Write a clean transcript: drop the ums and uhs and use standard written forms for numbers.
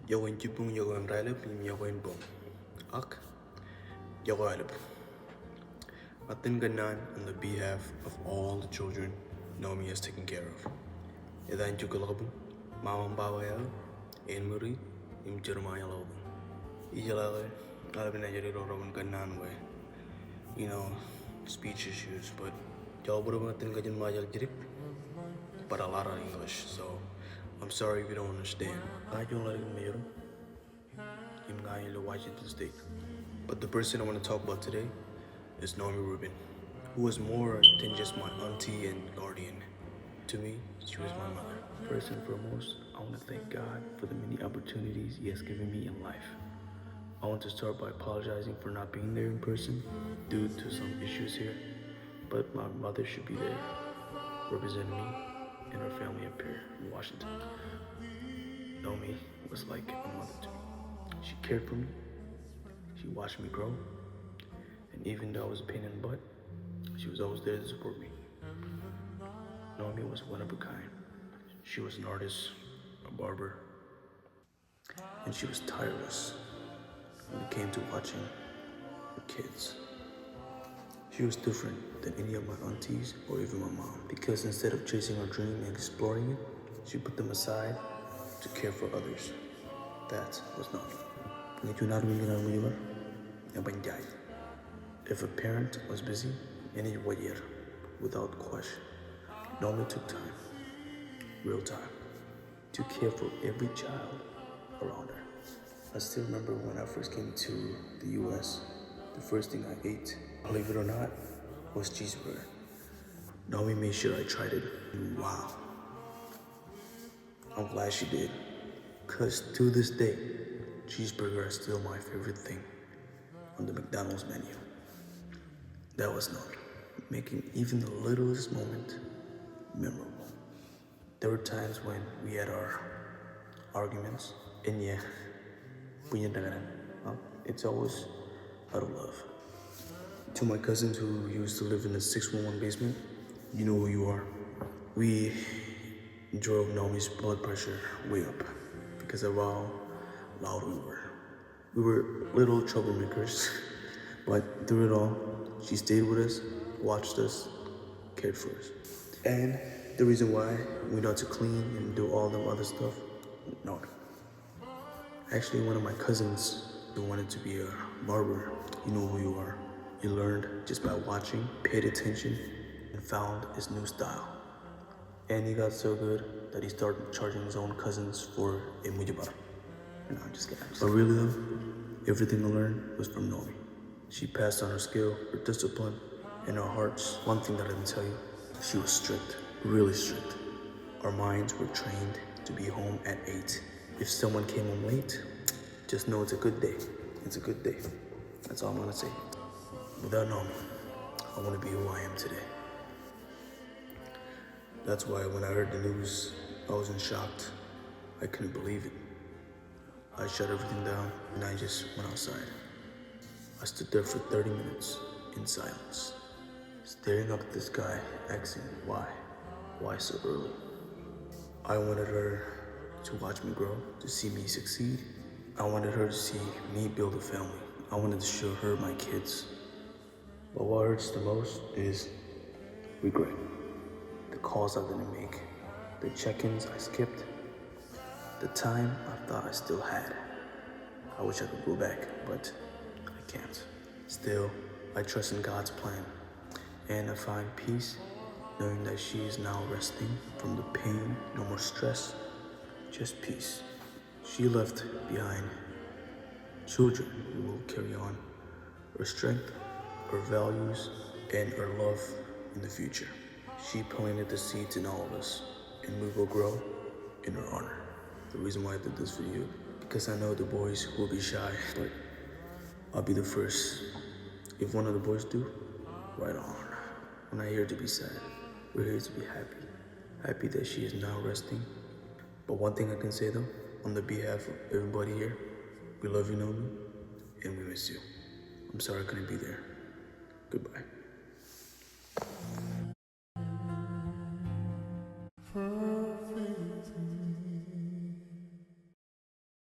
Yawan jibung yawan ralep yawan bom. Ak yawan. Atin ganan on the behalf of all the children Naomi has taken care of. Idan jugalabun, Mama Bawaya, and Muri, in Jeremiah Loban. Ijalaga, Alabin Najari Roman Ganan way. You know, speech issues, but Jalburatin Gajan Majal Drip, but a lot of English, so I'm sorry if you don't understand. I don't like Mayor in Washington State. But the person I want to talk about today is Naomi Rubin, who was more than just my auntie and guardian. To me, she was my mother. First and foremost, I want to thank God for the many opportunities He has given me in life. I want to start by apologizing for not being there in person due to some issues here, but my mother should be there representing me and her family up here in Washington. Naomi was like a mother to me. She cared for me, she watched me grow, and even though I was a pain in the butt, she was always there to support me. Naomi was one of a kind. She was an artist, a barber, and she was tireless when it came to watching her kids. She was different than any of my aunties or even my mom, because instead of chasing her dream and exploring it, she put them aside to care for others. That was Naomi. If a parent was busy, any year, without question, Naomi took time, real time, to care for every child around her. I still remember when I first came to the US, the first thing I ate, believe it or not, was cheeseburger. Naomi made sure I tried it. Wow. I'm glad she did. Cause to this day, cheeseburger is still my favorite thing on the McDonald's menu. That was Naomi, making even the littlest moment memorable. There were times when we had our arguments, and yeah, it's always out of love. To my cousins who used to live in the 611 basement, you know who you are. We drove Naomi's blood pressure way up because of how loud we were. We were little troublemakers, but through it all, she stayed with us, watched us, cared for us. And the reason why we know to clean and do all the other stuff, no. Actually, one of my cousins who wanted to be a barber, you know who you are. He learned just by watching, paid attention, and found his new style. And he got so good that he started charging his own cousins for a mujabar. No, I'm just kidding. But really though, everything I learned was from Naomi. She passed on her skill, her discipline, and her hearts. One thing that I didn't tell you, she was strict, really strict. Our minds were trained to be home at 8. If someone came home late, just know it's a good day. It's a good day. That's all I'm gonna say. Without Naomi, I wanna be who I am today. That's why when I heard the news, I wasn't shocked. I couldn't believe it. I shut everything down and I just went outside. I stood there for 30 minutes in silence, staring up at the sky, asking why? Why so early? I wanted her to watch me grow, to see me succeed. I wanted her to see me build a family. I wanted to show her my kids. But what hurts the most is regret. The calls I didn't make, the check-ins I skipped, the time I thought I still had. I wish I could go back, but I can't. Still, I trust in God's plan, and I find peace knowing that she is now resting from the pain, no more stress, just peace. She left behind children who will carry on her strength, her values, and her love in the future. She planted the seeds in all of us, and we will grow in her honor. The reason why I did this video, because I know the boys will be shy, but I'll be the first. If one of the boys do, right on. We're not here to be sad. We're here to be happy. Happy that she is now resting. But one thing I can say though, on the behalf of everybody here, we love you, Naomi, and we miss you. I'm sorry I couldn't be there. Goodbye.